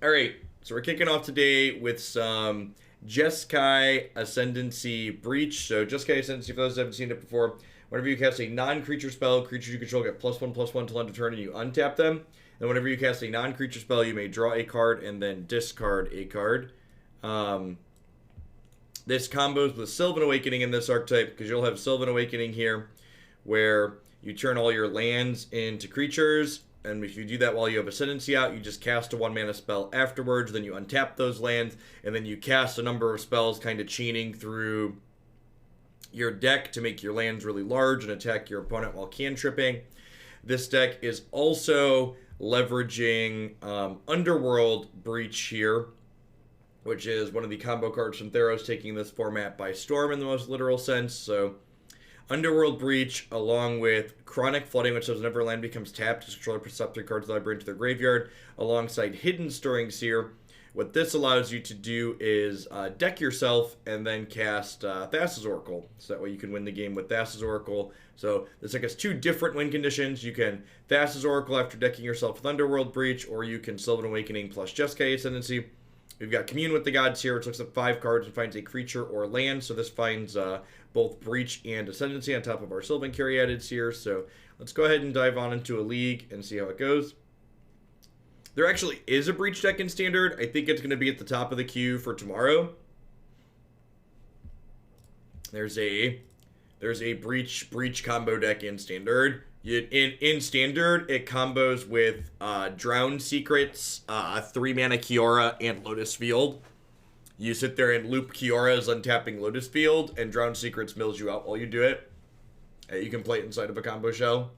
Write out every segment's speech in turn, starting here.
All right, so we're kicking off today with some Jeskai Ascendancy Breach. So Jeskai Ascendancy, for those who haven't seen it before, whenever you cast a non-creature spell, creatures you control get +1/+1 till end of turn, and you untap them. And whenever you cast a non-creature spell, you may draw a card and then discard a card. This combos with Sylvan Awakening in this archetype, because you'll have Sylvan Awakening here, where you turn all your lands into creatures, and if you do that while you have Ascendancy out, you just cast a 1-mana spell afterwards, then you untap those lands, and then you cast a number of spells kind of chaining through your deck to make your lands really large and attack your opponent while cantripping. This deck is also leveraging Underworld Breach here, which is one of the combo cards from Theros, taking this format by storm in the most literal sense. So Underworld Breach, along with Chronic Flooding, which says whenever a land becomes tapped, this controller puts up 3 cards of the library into their graveyard, alongside Hidden Storing Seer. What this allows you to do is deck yourself and then cast Thassa's Oracle. So that way you can win the game with Thassa's Oracle. So this deck has 2 different win conditions. You can Thassa's Oracle after decking yourself with Underworld Breach, or you can Sylvan Awakening plus Jeskai Ascendancy. We've got Commune with the Gods here, which looks at 5 cards and finds a creature or land. So this finds both Breach and Ascendancy on top of our Sylvan Caryatids here. So let's go ahead and dive on into a league and see how it goes. There actually is a Breach deck in Standard. I think it's going to be at the top of the queue for tomorrow. There's a Breach combo deck in Standard. In Standard, it combos with Drowned Secrets, 3-mana Kiora, and Lotus Field. You sit there and loop Kiora as untapping Lotus Field, and Drowned Secrets mills you out while you do it. You can play it inside of a combo shell.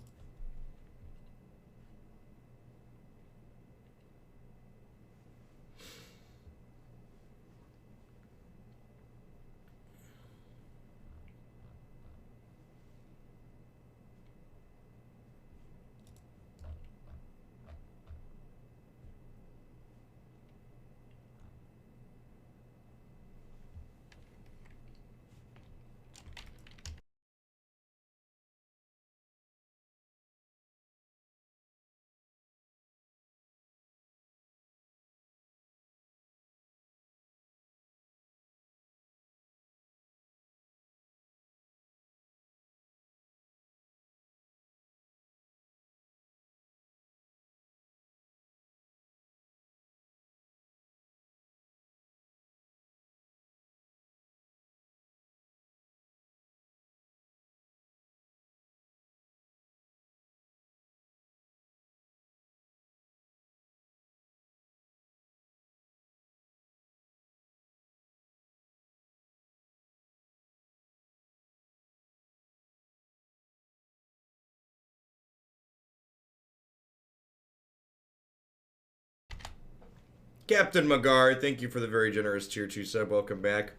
Captain Magar, thank you for the very generous tier 2 sub. Welcome back.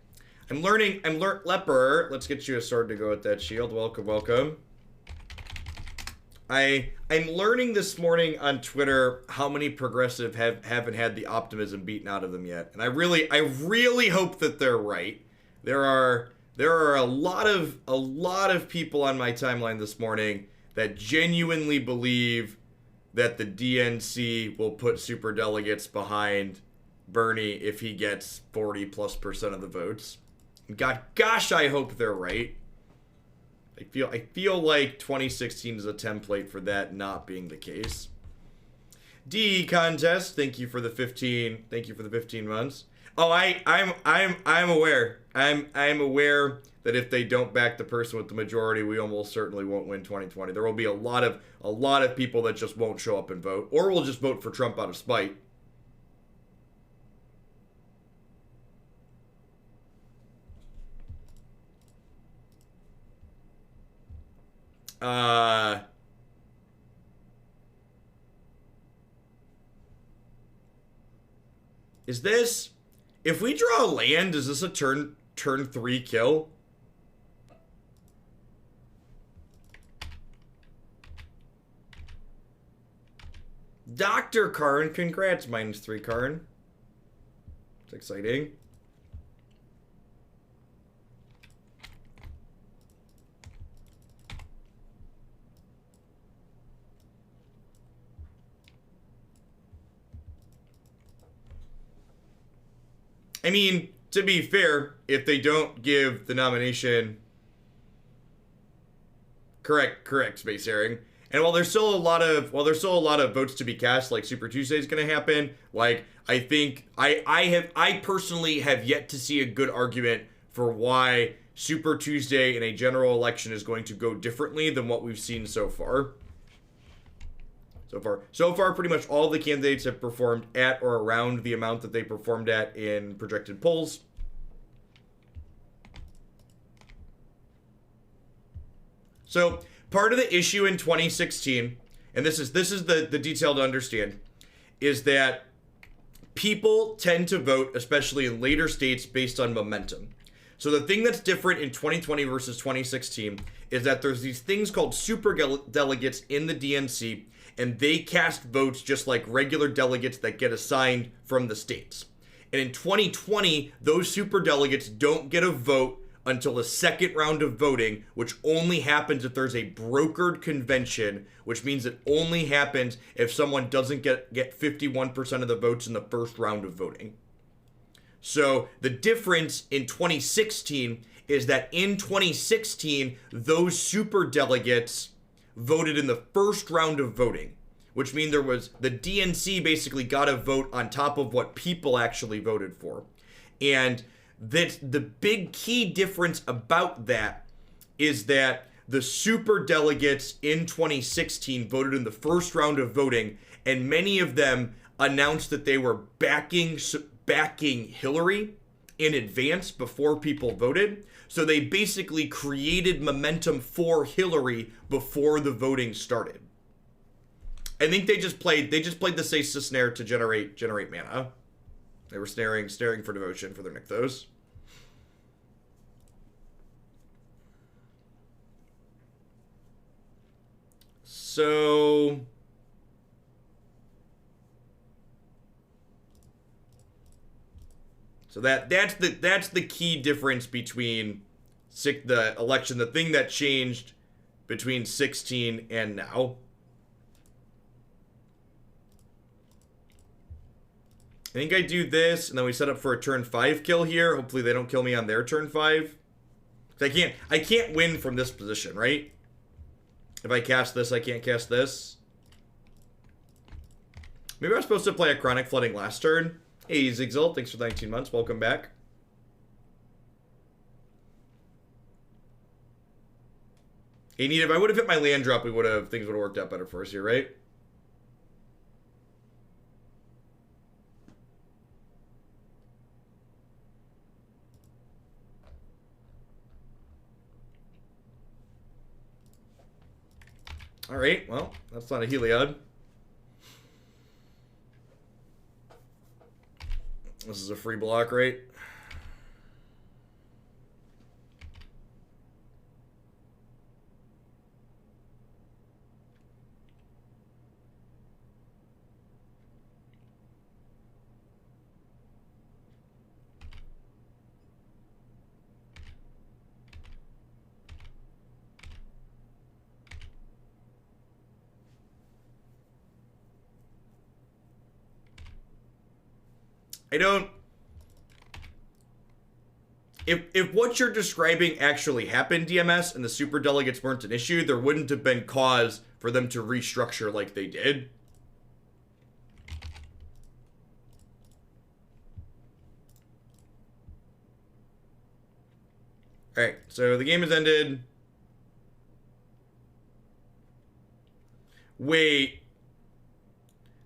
Leper, let's get you a sword to go with that shield. Welcome, welcome. I'm learning this morning on Twitter how many progressive haven't had the optimism beaten out of them yet. And I really hope that they're right. There are a lot of people on my timeline this morning that genuinely believe that the DNC will put super delegates behind Bernie if he gets 40+% of the votes. Gosh, I hope they're right. I feel like 2016 is a template for that not being the case. D contest, thank you for the 15. Thank you for the 15 months. Oh, I'm aware. I'm aware that if they don't back the person with the majority, we almost certainly won't win 2020. There will be a lot of people that just won't show up and vote, or will just vote for Trump out of spite. Is this, if we draw a land, is this a turn 3 kill? Dr. Karn, congrats, -3 Karn. It's exciting. I mean, to be fair, if they don't give the nomination correct space herring, and while there's still a lot of votes to be cast, like Super Tuesday is going to happen, like I think I personally have yet to see a good argument for why Super Tuesday in a general election is going to go differently than what we've seen so far. So far, pretty much all the candidates have performed at or around the amount that they performed at in projected polls. So part of the issue in 2016, and this is the detail to understand, is that people tend to vote, especially in later states, based on momentum. So the thing that's different in 2020 versus 2016 is that there's these things called super delegates in the DNC, and they cast votes just like regular delegates that get assigned from the states. And in 2020, those super delegates don't get a vote until the second round of voting, which only happens if there's a brokered convention, which means it only happens if someone doesn't get 51% of the votes in the first round of voting. So the difference in 2016 is that in 2016, those super delegates voted in the first round of voting, which means the DNC basically got a vote on top of what people actually voted for. And the big key difference about that is that the super delegates in 2016 voted in the first round of voting, and many of them announced that they were backing Hillary in advance before people voted. So they basically created momentum for Hillary before the voting started. I think they just played the Thassa snare to generate mana. They were staring for devotion for their Nykthos. So that's the key difference between the election, the thing that changed between 16 and now. I think I do this, and then we set up for a turn 5 kill here. Hopefully they don't kill me on their turn 5. 'Cause I can't win from this position, right? If I cast this, I can't cast this. Maybe I was supposed to play a Chronic Flooding last turn. Hey, Zigzil, thanks for 19 months. Welcome back. Hey, Neat, if I would have hit my land drop, things would have worked out better for us here, right? All right, well, that's not a Heliod. This is a free block, right? If what you're describing actually happened, DMS, and the super delegates weren't an issue, there wouldn't have been cause for them to restructure like they did. Alright, so the game has ended. Wait.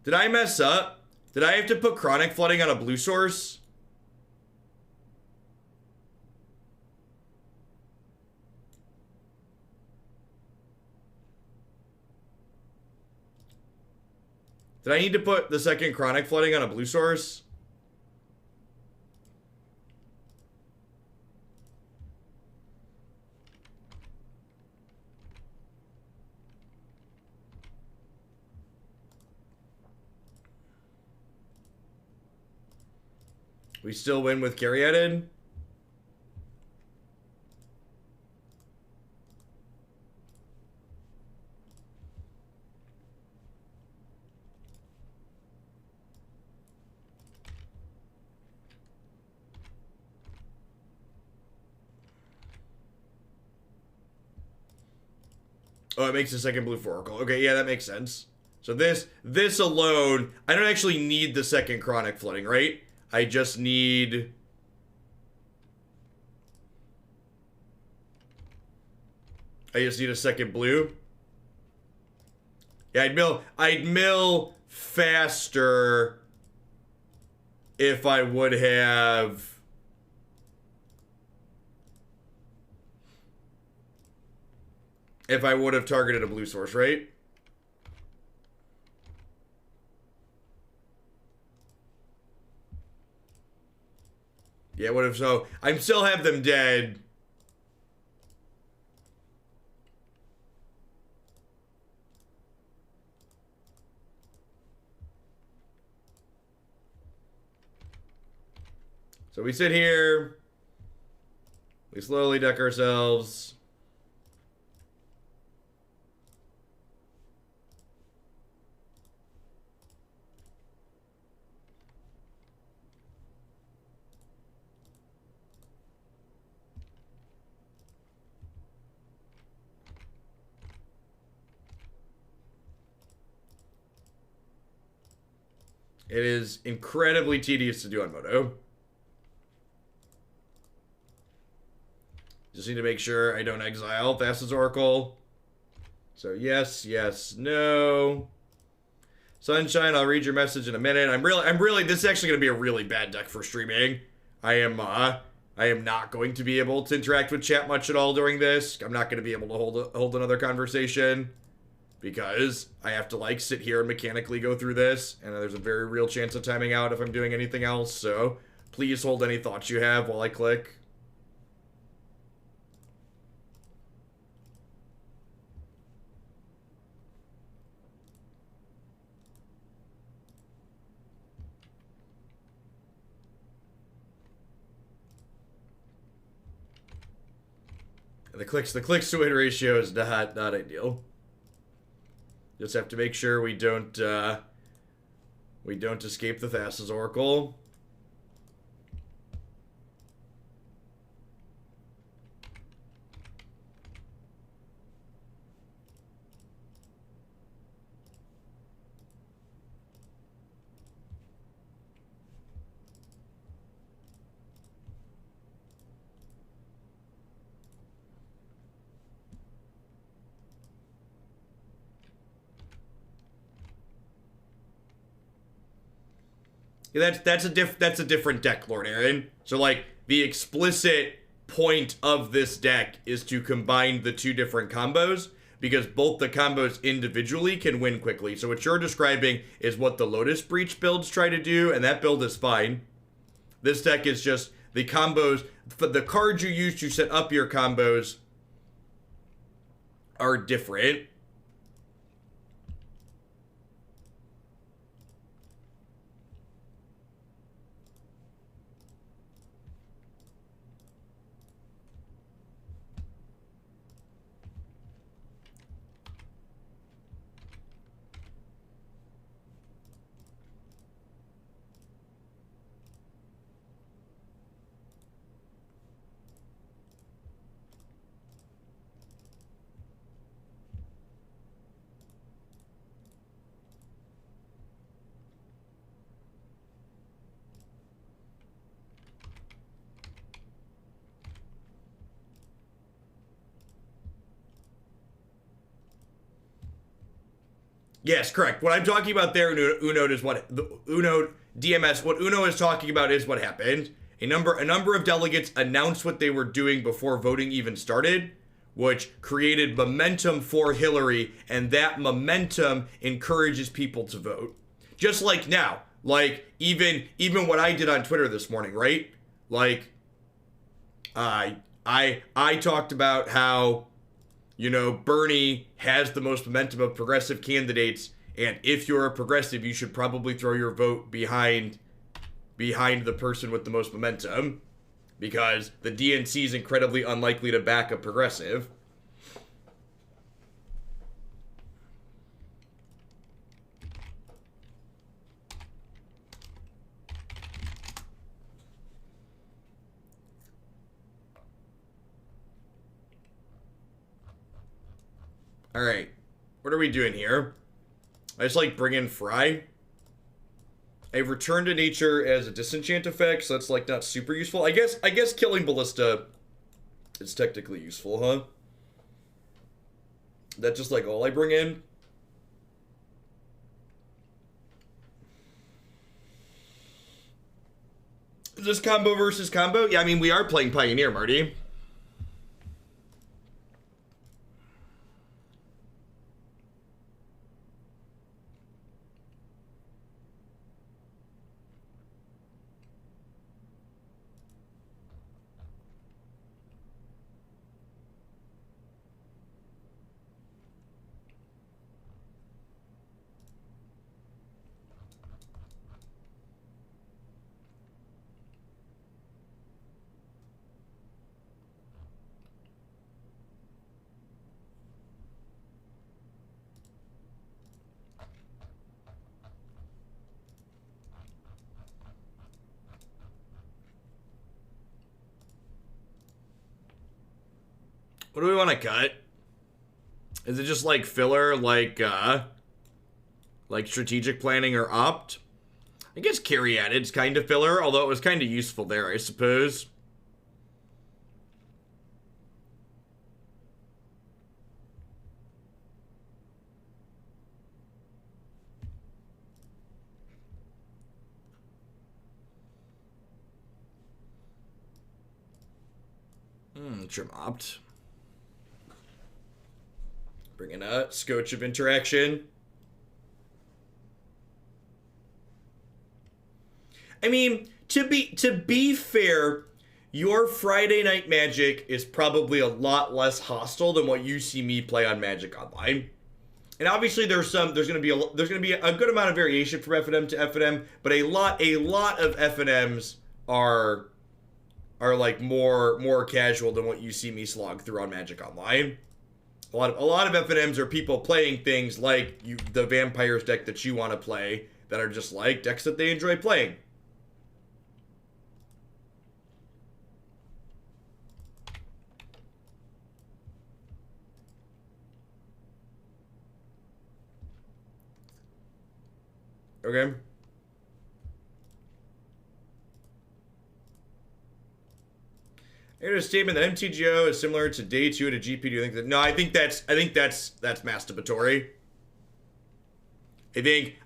Did I mess up? Did I have to put Chronic Flooding on a blue source? Did I need to put the second Chronic Flooding on a blue source? We still win with Caryatid? Oh, it makes a second blue for Oracle. Okay, yeah, that makes sense. So this alone, I don't actually need the second Chronic Flooding, right? I just need... a second blue. Yeah, I'd mill faster if I would have... if I would have targeted a blue source, right? Yeah, what if so? I still have them dead. So we sit here. We slowly deck ourselves. It is incredibly tedious to do on Moto. Just need to make sure I don't exile Thassa's Oracle. So yes, yes, no. Sunshine, I'll read your message in a minute. I'm really, this is actually going to be a really bad deck for streaming. I am not going to be able to interact with chat much at all during this. I'm not going to be able to hold another conversation because I have to like sit here and mechanically go through this, and there's a very real chance of timing out if I'm doing anything else. So please hold any thoughts you have while I click. The clicks to win ratio is not ideal. Just have to make sure we don't escape the Thassa's Oracle. Yeah, that's a different deck, Lord Aaron. So like the explicit point of this deck is to combine the two different combos because both the combos individually can win quickly. So what you're describing is what the Lotus Breach builds try to do, and that build is fine. This deck is just the combos, the cards you use to set up your combos are different. Yes, correct. What I'm talking about there, Uno, is what the Uno DMS. What Uno is talking about is what happened. A number of delegates announced what they were doing before voting even started, which created momentum for Hillary, and that momentum encourages people to vote. Just like now, like even what I did on Twitter this morning, right? Like, I talked about how, you know, Bernie has the most momentum of progressive candidates, and if you're a progressive, you should probably throw your vote behind the person with the most momentum, because the DNC is incredibly unlikely to back a progressive. Alright. What are we doing here? I just like bring in Fry. I return to nature as a disenchant effect, so that's like not super useful. I guess killing Ballista is technically useful, huh? That's just like all I bring in. Is this combo versus combo? Yeah, I mean, we are playing Pioneer, Marty. What do we want to cut? Is it just like filler, like strategic planning or opt? I guess Caryatid's kind of filler, although it was kind of useful there, I suppose. Trim opt. Bring in a scotch of interaction. I mean, to be fair, your Friday Night Magic is probably a lot less hostile than what you see me play on Magic Online. And obviously there's going to be a good amount of variation from FNM to FNM, but a lot of FNMs are like more casual than what you see me slog through on Magic Online. A lot of FNMs are people playing things like the Vampires deck that you want to play that are just like decks that they enjoy playing. Okay. I heard a statement that MTGO is similar to Day 2 at a GP. Do you think that? No, I think that's masturbatory. I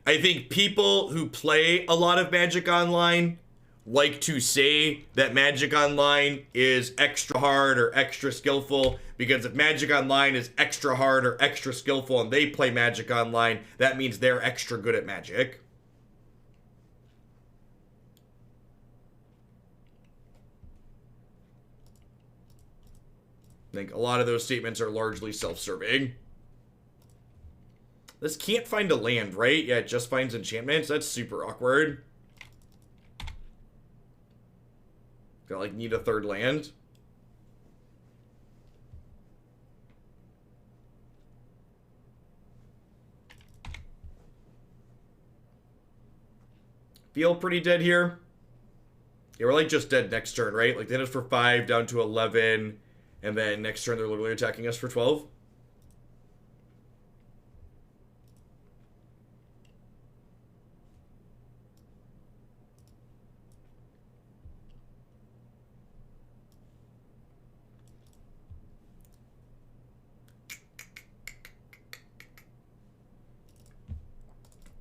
think people who play a lot of Magic Online like to say that Magic Online is extra hard or extra skillful, because if Magic Online is extra hard or extra skillful and they play Magic Online, that means they're extra good at Magic. I think a lot of those statements are largely self-serving. This can't find a land, right? Yeah, it just finds enchantments. That's super awkward. Gonna like need a third land. Feel pretty dead here. Yeah, we're like just dead next turn, right? Like they hit us for 5 down to 11. And then next turn, they're literally attacking us for 12.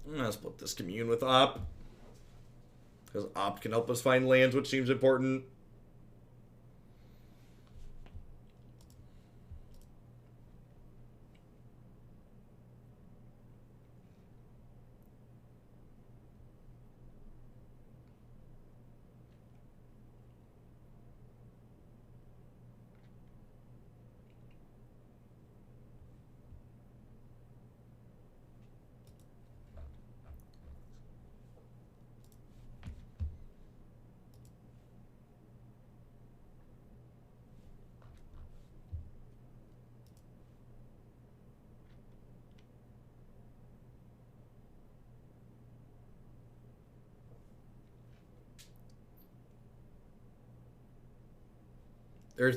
I'm gonna split this Commune with Op, because Op can help us find lands, which seems important.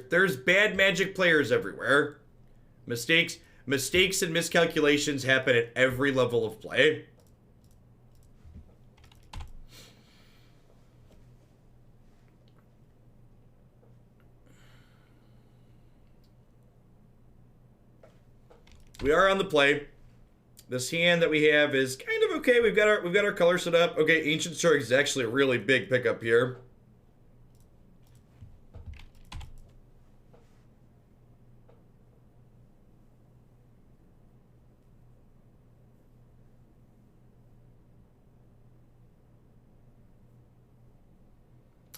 There's bad Magic players everywhere. Mistakes mistakes and miscalculations happen at every level of play. We are on the play. This hand that we have is kind of okay. We've got our color set up. Okay, Ancient Strike is actually a really big pickup here.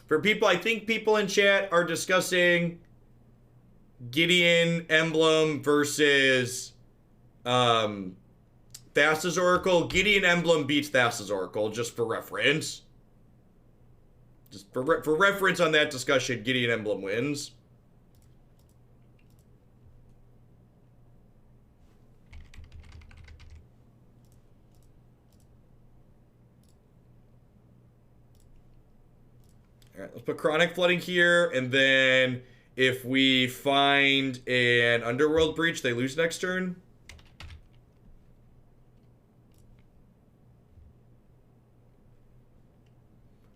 For people, I think people in chat are discussing Gideon Emblem versus Thassa's Oracle. Gideon Emblem beats Thassa's Oracle, just for reference. Just for reference on that discussion, Gideon Emblem wins. All right, let's put Chronic Flooding here, and then if we find an Underworld Breach, they lose next turn.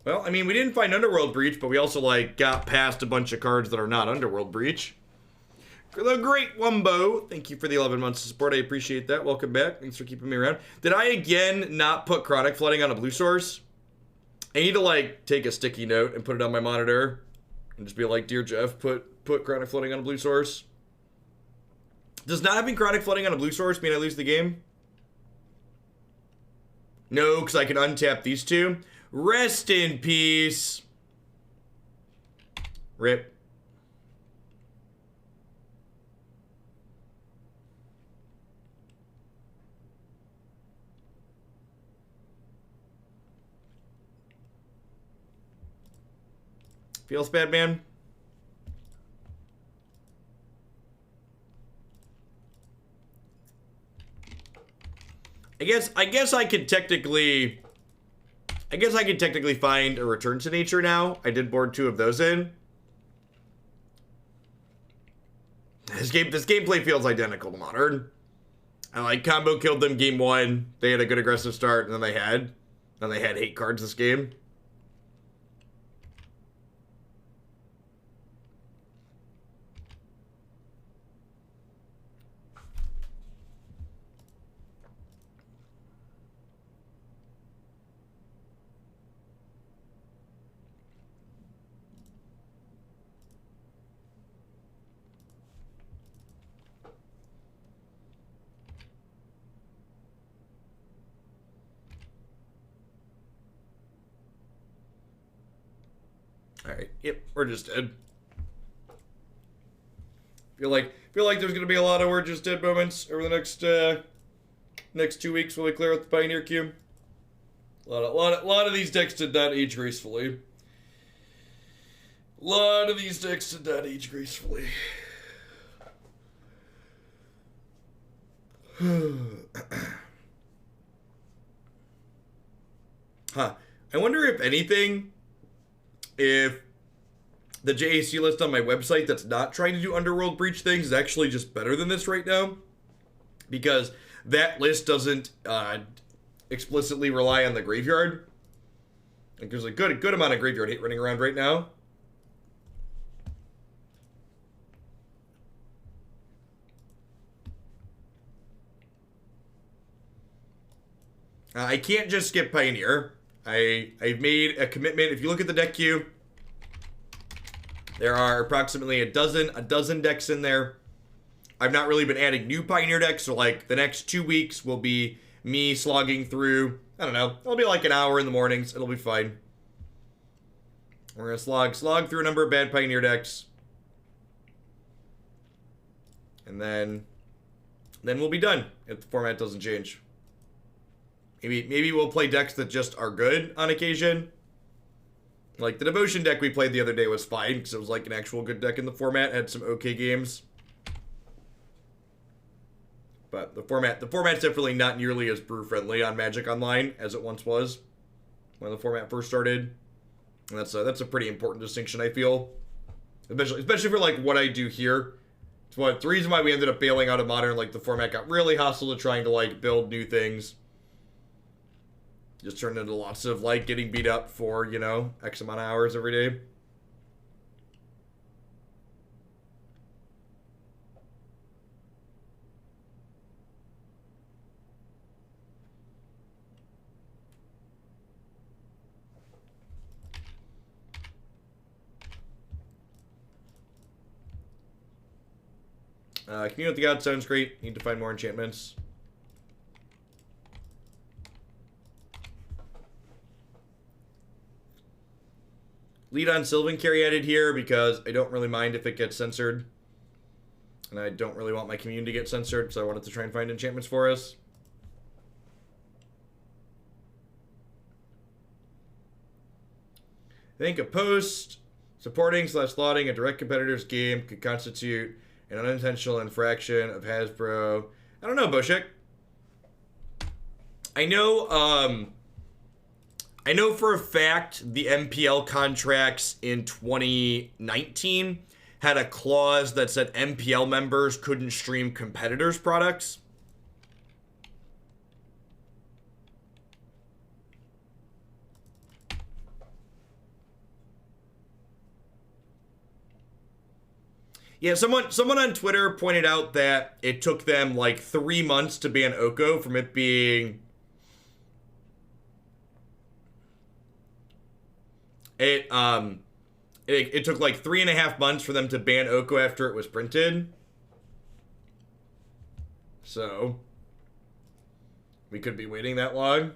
Well, I mean, we didn't find Underworld Breach, but we also, like, got past a bunch of cards that are not Underworld Breach. The Great Wumbo, thank you for the 11 months of support. I appreciate that. Welcome back. Thanks for keeping me around. Did I, again, not put Chronic Flooding on a blue source? I need to, like, take a sticky note and put it on my monitor. And just be like, Dear Jeff, put Chronic Flooding on a blue source. Does not having Chronic Flooding on a blue source mean I lose the game? No, because I can untap these two. Rest in peace. Rip. Feels bad, man. I guess I could technically find a Return to Nature now. I did board 2 of those in. This gameplay feels identical to Modern. I like combo killed them game 1. They had a good aggressive start, and then they had 8 cards this game. Alright, yep, we're just dead. Feel like there's gonna be a lot of we're just dead moments over the next 2 weeks while we clear out the Pioneer queue. A lot of these decks did not age gracefully. A lot of these decks did not age gracefully. Huh. I wonder if anything, if the JAC list on my website that's not trying to do Underworld Breach things is actually just better than this right now. Because that list doesn't explicitly rely on the graveyard. Like there's a good amount of graveyard hate running around right now. I can't just skip Pioneer. I've made a commitment. If you look at the deck queue, there are approximately a dozen decks in there. I've not really been adding new Pioneer decks, so like the next 2 weeks will be me slogging through, I don't know, it'll be like an hour in the mornings. It'll be fine. We're gonna slog through a number of bad Pioneer decks. And then we'll be done if the format doesn't change. Maybe we'll play decks that just are good on occasion. Like the Devotion deck we played the other day was fine because it was like an actual good deck in the format. Had some okay games. But the format's definitely not nearly as brew friendly on Magic Online as it once was when the format first started. And that's a pretty important distinction, I feel. Especially for like what I do here. It's the reason why we ended up bailing out of Modern. Like, the format got really hostile to trying to, like, build new things. Just turned into lots of, like, getting beat up for, you know, X amount of hours every day. Commune with the Gods sounds great. Need to find more enchantments. Lead on Sylvan Caryatid here because I don't really mind if it gets censored. And I don't really want my Commune to get censored, so I wanted to try and find enchantments for us. I think a post supporting / lauding a direct competitor's game could constitute an unintentional infraction of Hasbro. I don't know, Boshek. I know for a fact the MPL contracts in 2019 had a clause that said MPL members couldn't stream competitors' products. Yeah, someone on Twitter pointed out that it took them like 3 months to ban Oko from it being... It took like 3.5 months for them to ban Oko after it was printed. So, we could be waiting that long.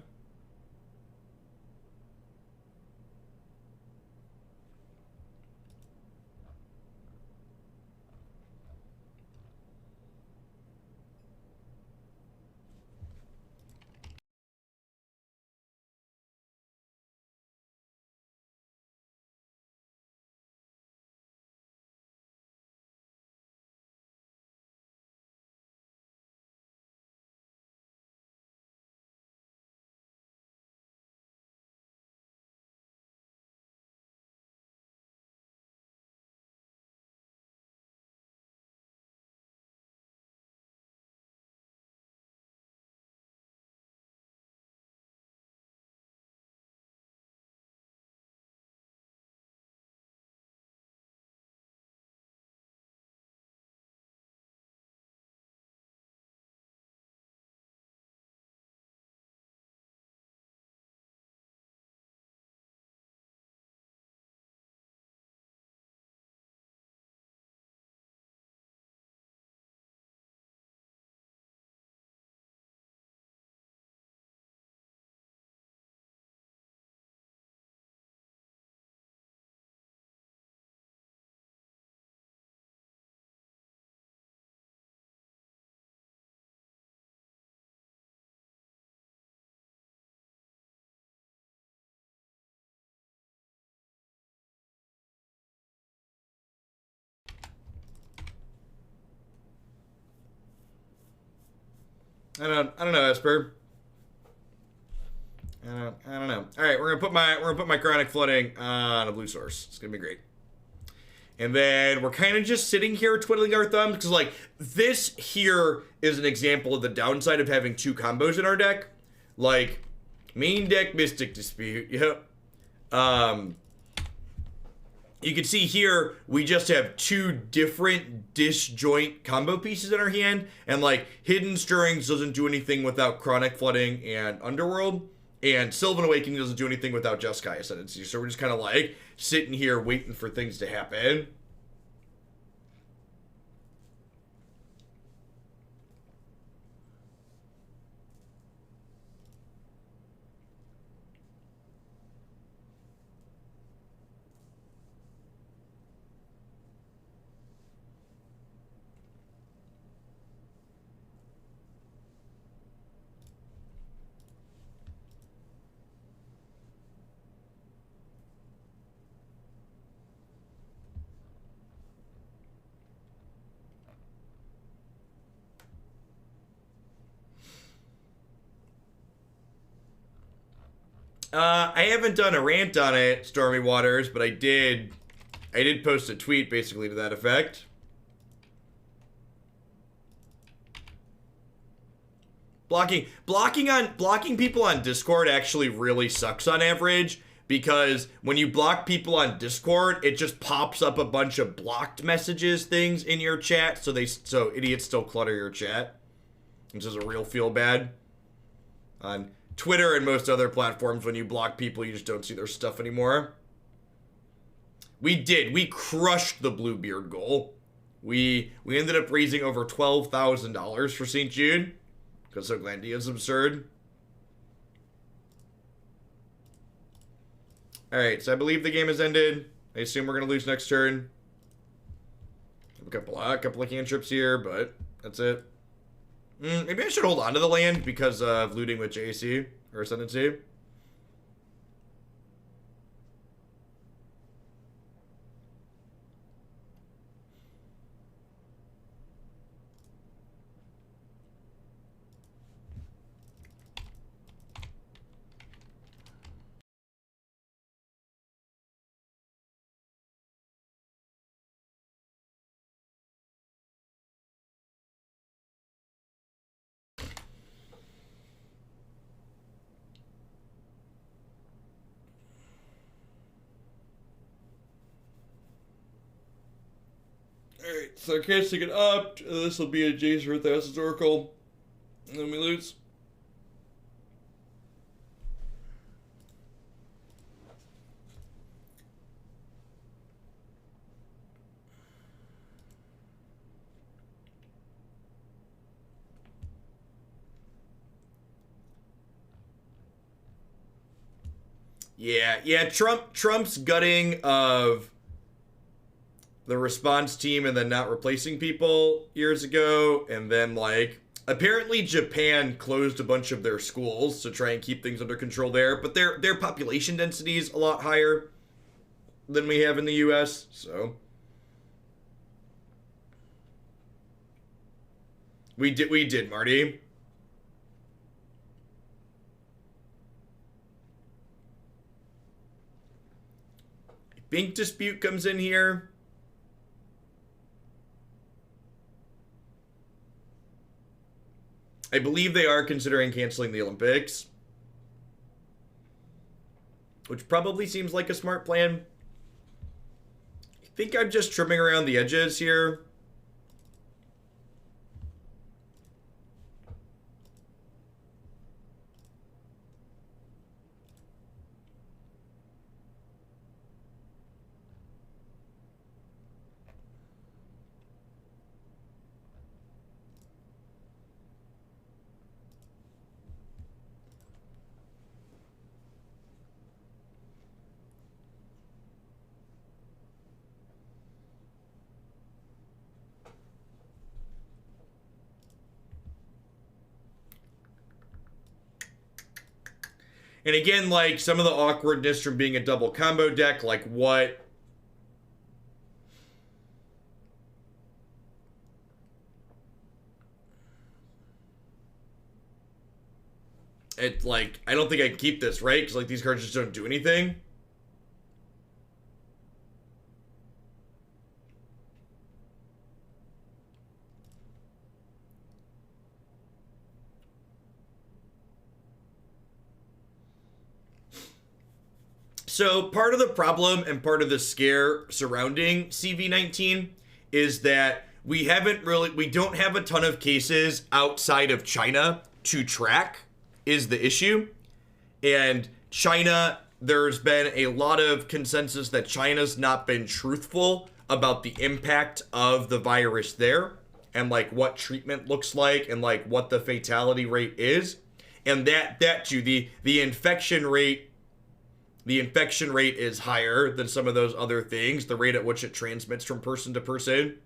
I don't know, Esper. I don't know. All right, we're gonna put my Chronic Flooding on a blue source. It's gonna be great. And then we're kind of just sitting here twiddling our thumbs because, like, this here is an example of the downside of having 2 combos in our deck. Like, main deck Mystic Dispute. Yep. You can see here, we just have 2 different disjoint combo pieces in our hand. And, like, Hidden Stirrings doesn't do anything without Chronic Flooding and Underworld. And Sylvan Awakening doesn't do anything without Jeskai Ascendancy. So we're just kind of, like, sitting here waiting for things to happen. I haven't done a rant on it, Stormy Waters, but I did post a tweet basically to that effect. Blocking people on Discord actually really sucks on average, because when you block people on Discord, it just pops up a bunch of blocked messages things in your chat, so idiots still clutter your chat, which is a real feel bad. On Twitter and most other platforms, when you block people, you just don't see their stuff anymore. We crushed the Bluebeard goal. We ended up raising over $12,000 for St. Jude, because Soglandia is absurd. Alright, so I believe the game has ended. I assume we're going to lose next turn. A couple of cantrips here, but that's it. Maybe I should hold on to the land because of looting with JAC or Ascendancy. Alright, Sarcastic and up. This will be a Jace for Thassa's Oracle. And then we lose. Yeah, Trump's gutting of the response team and then not replacing people years ago, and then like apparently Japan closed a bunch of their schools to try and keep things under control there, but their population density is a lot higher than we have in the US, so we did, Marty. Bink Dispute comes in here. I believe they are considering canceling the Olympics, which probably seems like a smart plan. I think I'm just trimming around the edges here. And again, like, some of the awkwardness from being a double combo deck, like what... It's like, I don't think I can keep this, right? Because, like, these cards just don't do anything. So part of the problem and part of the scare surrounding CV19 is that we don't have a ton of cases outside of China to track is the issue. And China, there's been a lot of consensus that China's not been truthful about the impact of the virus there and like what treatment looks like and like what the fatality rate is. And that too, the infection rate is higher than some of those other things, the rate at which it transmits from person to person.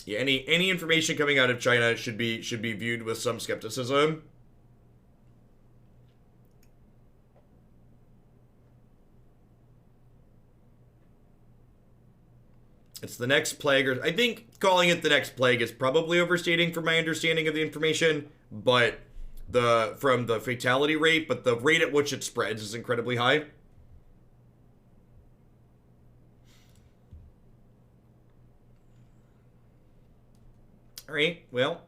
Yeah, any information coming out of China should be viewed with some skepticism. It's the next plague, or I think calling it the next plague is probably overstating from my understanding of the information, but from the fatality rate, but the rate at which it spreads is incredibly high. Alright, well.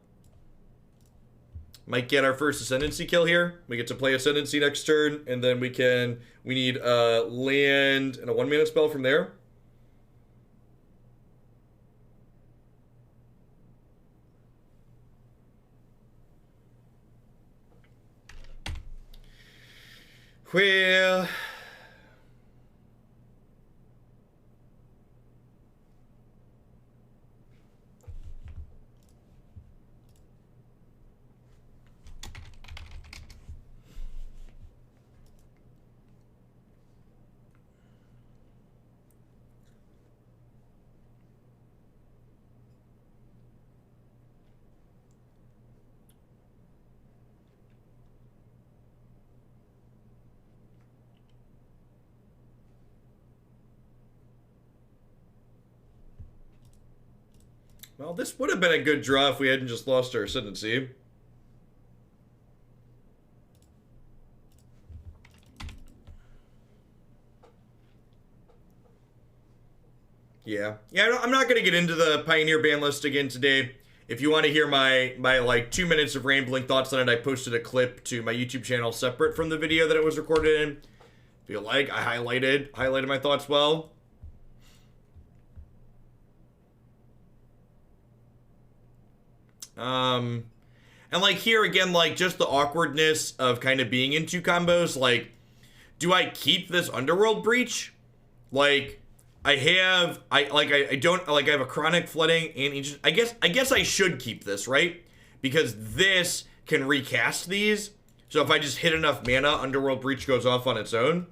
Might get our first Ascendancy kill here. We get to play Ascendancy next turn, and then we need a land and a 1-mana spell from there. Well... Well, this would have been a good draw if we hadn't just lost our Ascendancy. Yeah, I'm not going to get into the Pioneer ban list again today. If you want to hear my like 2 minutes of rambling thoughts on it, I posted a clip to my YouTube channel separate from the video that it was recorded in. Feel like I highlighted my thoughts well. And like here again, like just the awkwardness of kind of being in two combos. Like, do I keep this Underworld Breach? Like, I have a Chronic Flooding and Ancient. I guess I should keep this, right? Because this can recast these. So if I just hit enough mana, Underworld Breach goes off on its own.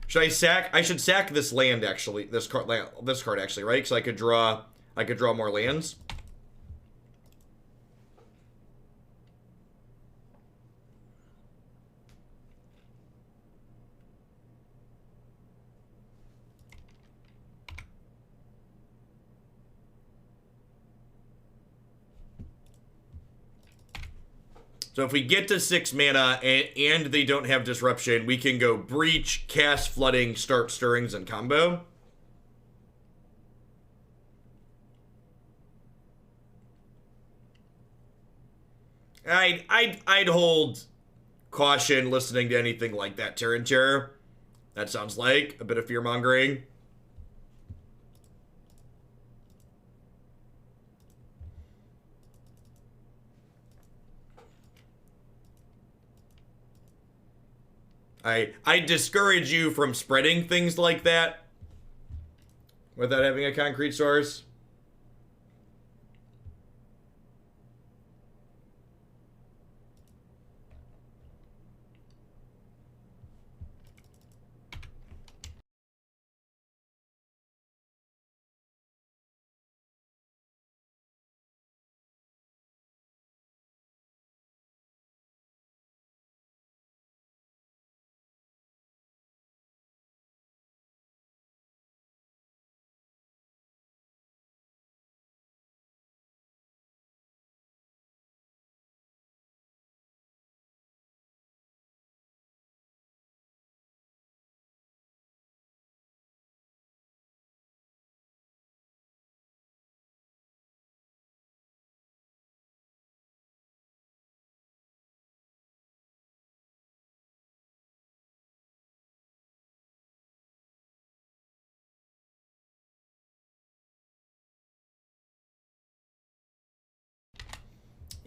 Should I sack? I should sack this land actually. This card actually, right? Because I could draw more lands. So if we get to 6 mana and they don't have Disruption, we can go Breach, cast Flooding, start Stirrings, and combo. I'd hold caution listening to anything like that, Terran Terror. That sounds like a bit of fear-mongering. I discourage you from spreading things like that without having a concrete source.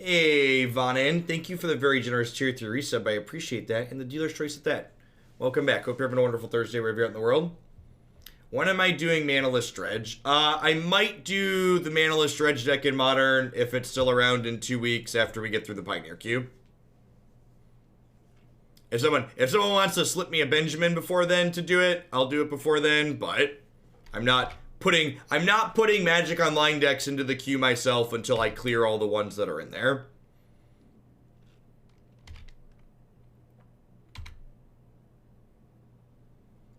Hey, Vonin. Thank you for the very generous tier 3 resub. I appreciate that. And the dealer's choice at that. Welcome back. Hope you're having a wonderful Thursday wherever you're at in the world. When am I doing Manaless Dredge? I might do the Manaless Dredge deck in Modern if it's still around in 2 weeks after we get through the Pioneer queue. If someone wants to slip me a Benjamin before then to do it, I'll do it before then, but I'm not putting Magic Online decks into the queue myself until I clear all the ones that are in there.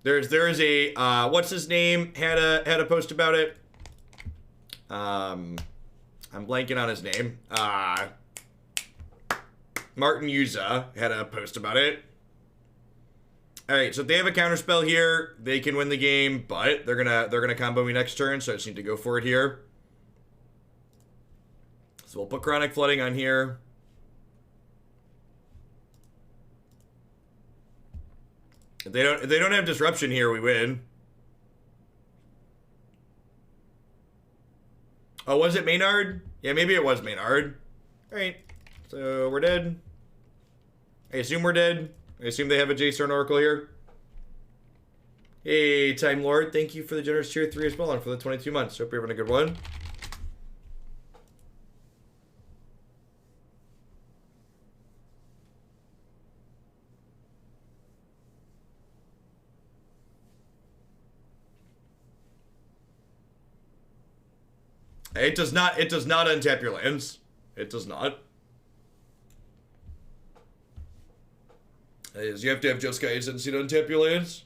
There is a what's his name had a post about it. I'm blanking on his name. Martin Yuza had a post about it. Alright, so if they have a counterspell here, they can win the game, but they're gonna combo me next turn, so I just need to go for it here. So we'll put Chronic Flooding on here. If they don't have Disruption here, we win. Oh, was it Maynard? Yeah, maybe it was Maynard. Alright. So we're dead. I assume we're dead. I assume they have a Jace or an Oracle here. Hey, Time Lord. Thank you for the generous tier 3 as well and for the 22 months. Hope you're having a good one. It does not untap your lands. It does not. You have to have Jeskai Ascendancy to untap your lands.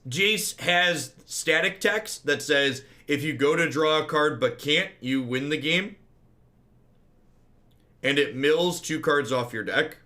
Jace has static text that says if you go to draw a card but can't, you win the game. And it mills 2 cards off your deck.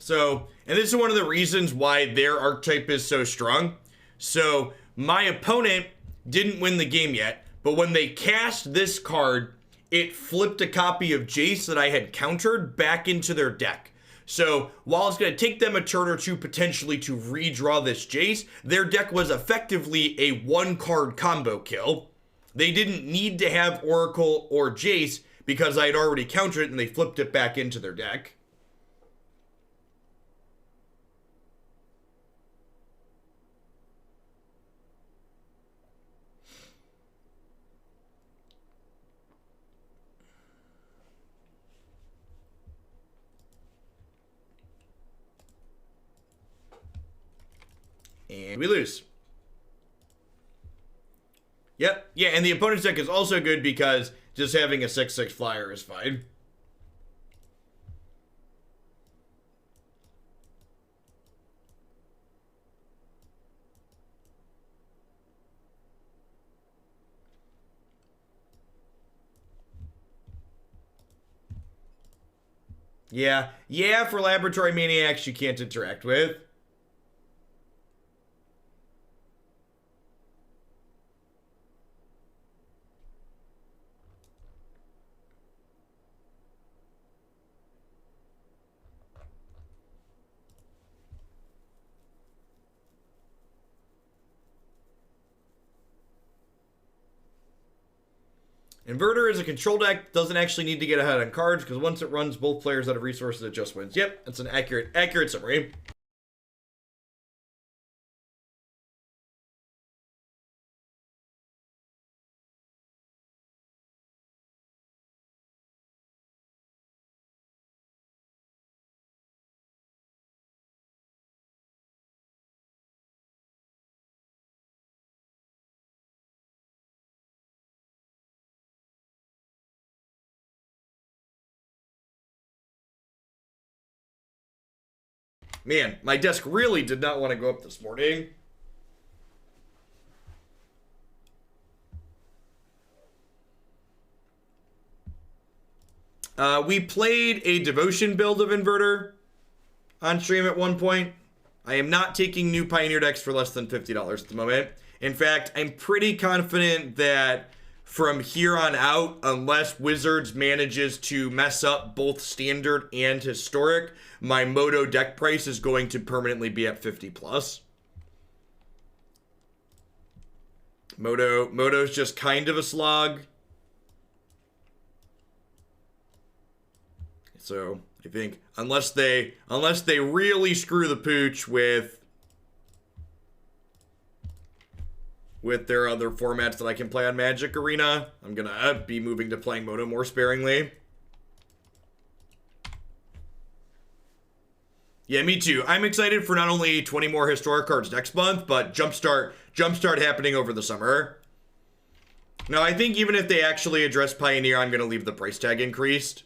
So, and this is one of the reasons why their archetype is so strong. So, my opponent didn't win the game yet, but when they cast this card, it flipped a copy of Jace that I had countered back into their deck. So, while it's going to take them a turn or two potentially to redraw this Jace, their deck was effectively a 1-card combo kill. They didn't need to have Oracle or Jace because I had already countered it and they flipped it back into their deck. And we lose. Yep. Yeah, and the opponent's deck is also good because just having a 6/6 flyer is fine. Yeah. Yeah, for Laboratory Maniacs you can't interact with. Inverter is a control deck, doesn't actually need to get ahead on cards, because once it runs both players out of resources, it just wins. Yep, that's an accurate summary. Man, my desk really did not want to go up this morning. We played a Devotion build of Inverter on stream at one point. I am not taking new Pioneer decks for less than $50 at the moment. In fact, I'm pretty confident that from here on out, unless Wizards manages to mess up both Standard and Historic, my Moto deck price is going to permanently be at 50 plus. Moto's just kind of a slog. So I think unless they really screw the pooch with their other formats that I can play on Magic Arena, I'm gonna be moving to playing Moto more sparingly. Yeah, me too. I'm excited for not only 20 more historic cards next month, but Jumpstart happening over the summer. Now, I think even if they actually address Pioneer, I'm gonna leave the price tag increased.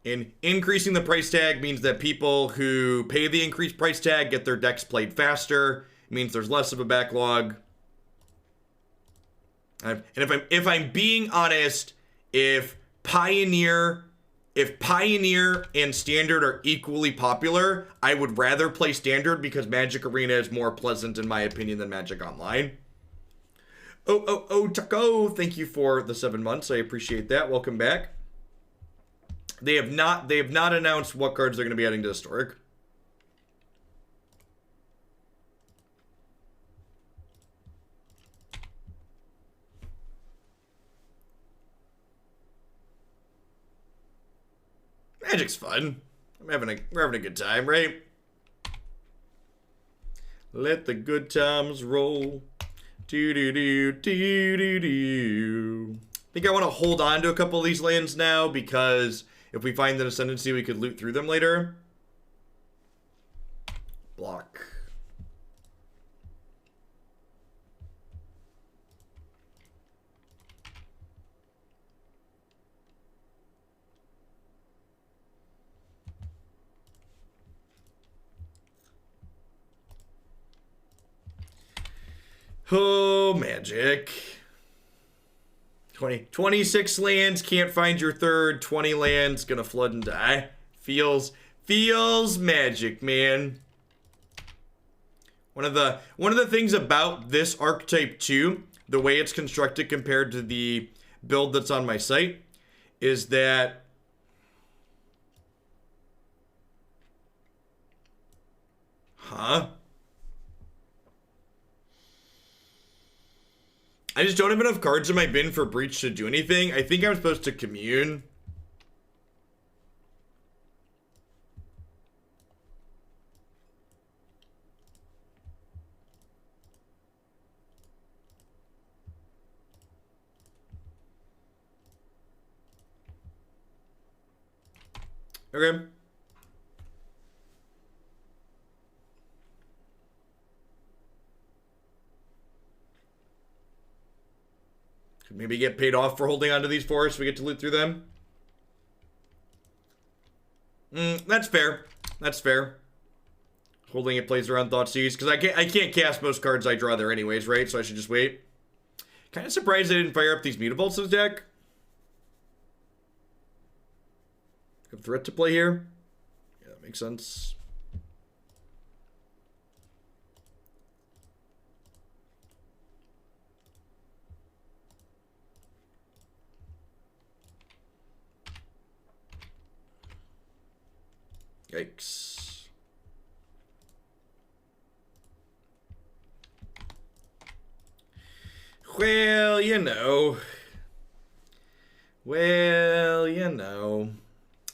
And increasing the price tag means that people who pay the increased price tag get their decks played faster. It means there's less of a backlog. And if I'm being honest, if Pioneer and Standard are equally popular, I would rather play Standard because Magic Arena is more pleasant in my opinion than Magic Online. Taco, thank you for the 7 months. I appreciate that. Welcome back. They have not announced what cards they're going to be adding to Historic. Magic's fun. We're having a good time, right? Let the good times roll. Do do do do do do. I think I want to hold on to a couple of these lands now because if we find the Ascendancy, we could loot through them later. Block. Oh, Magic. 26 lands, can't find your third. 20 lands, gonna flood and die. Feels Magic, man. One of the things about this archetype too, the way it's constructed compared to the build that's on my site, is that I just don't have enough cards in my bin for Breach to do anything. I think I'm supposed to Commune. Okay. Could maybe get paid off for holding onto these forests. We get to loot through them. That's fair. That's fair. Holding it plays around Thoughtseize. Because I can't cast most cards I draw there anyways, right? So I should just wait. Kind of surprised they didn't fire up these Mutavaults in this deck. Have threat to play here. Yeah, that makes sense. Yikes. Well, you know.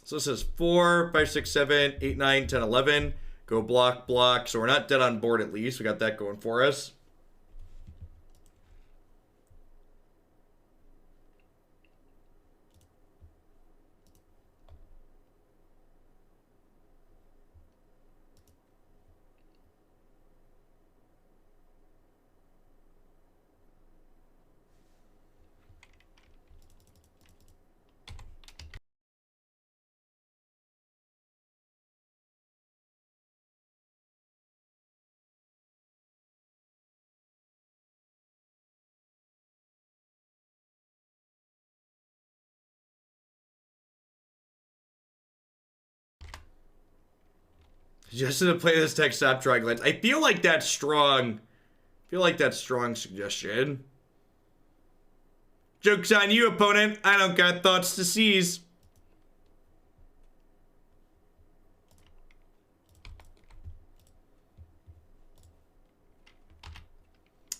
So this is 4, 5, 6, 7, 8, 9, 10, 11. Go block, block. So we're not dead on board at least. We got that going for us. Just to play this deck, stop drawing lands. I feel like that's strong. Strong suggestion. Joke's on you, opponent. I don't got thoughts to seize.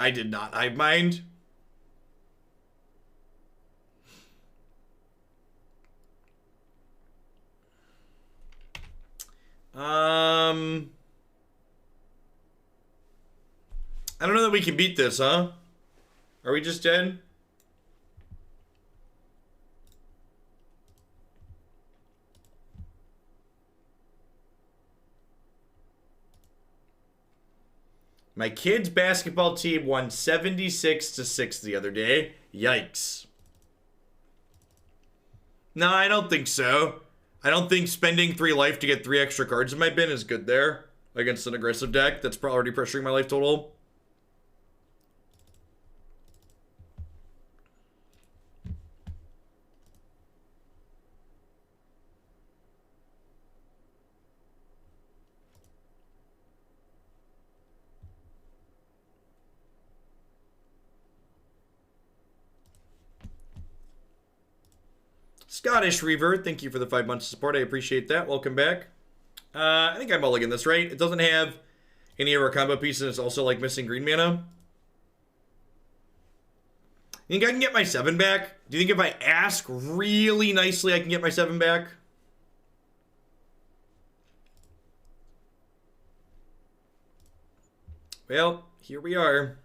I did not hive mind. I don't know that we can beat this, huh? Are we just dead? My kids' basketball team won 76-6 the other day. Yikes. No, I don't think so. I don't think spending 3 life to get 3 extra cards in my bin is good there against an aggressive deck that's already pressuring my life total. Scottish Reaver, thank you for the 5 months of support. I appreciate that. Welcome back. I think I mulligan this, right? It doesn't have any of our combo pieces. It's also like missing green mana. You think I can get my 7 back? Do you think if I ask really nicely, I can get my 7 back? Well, here we are.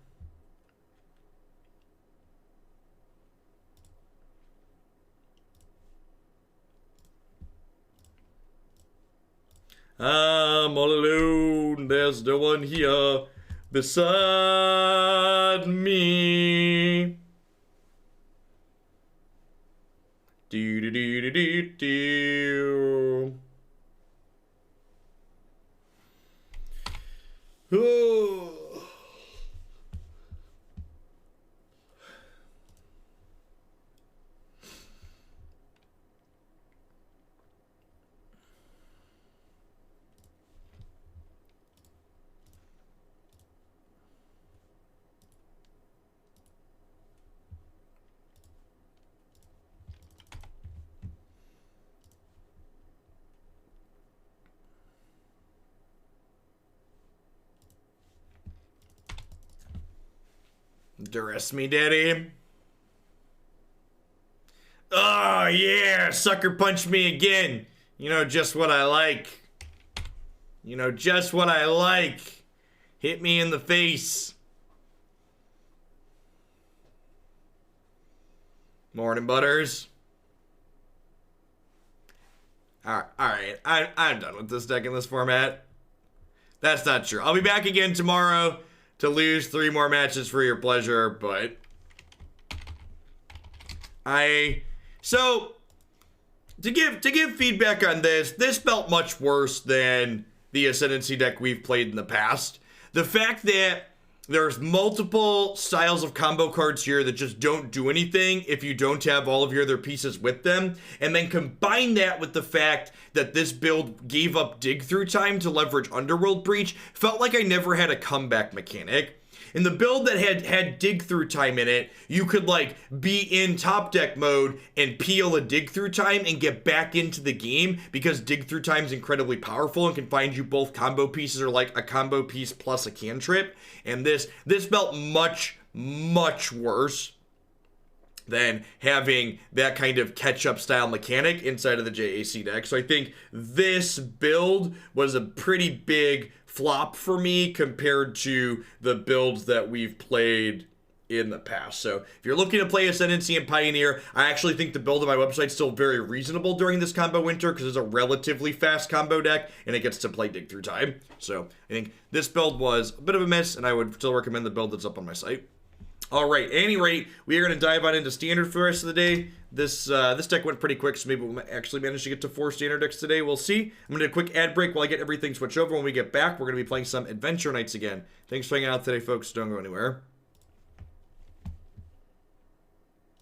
I'm all alone, there's no one here beside me. Do do do do do do. Oh. Duress me, daddy. Oh, yeah. Sucker punch me again. You know just what I like. You know just what I like. Hit me in the face. Morning, Butters. Alright. I'm done with this deck in this format. That's not true. I'll be back again tomorrow to lose 3 more matches for your pleasure, but so to give feedback on this felt much worse than the Ascendancy deck we've played in the past. The fact that there's multiple styles of combo cards here that just don't do anything if you don't have all of your other pieces with them, and then combine that with the fact that this build gave up dig through time to leverage Underworld Breach, felt like I never had a comeback mechanic. In the build that had dig through time in it, you could like be in top deck mode and peel a dig through time and get back into the game because dig through time is incredibly powerful and can find you both combo pieces or like a combo piece plus a cantrip. And this felt much worse than having that kind of catch-up style mechanic inside of the JAC deck. So I think this build was a pretty big flop for me compared to the builds that we've played in the past. So if you're looking to play Ascendancy and Pioneer, I actually think the build on my website is still very reasonable during this combo winter because it's a relatively fast combo deck and it gets to play dig through time. So I think this build was a bit of a miss and I would still recommend the build that's up on my site. All right, at any rate, we are going to dive on into standard for the rest of the day. This deck went pretty quick, so maybe we'll actually manage to get to 4 standard decks today. We'll see. I'm going to do a quick ad break while I get everything switched over. When we get back, we're going to be playing some Adventure Nights again. Thanks for hanging out today, folks. Don't go anywhere.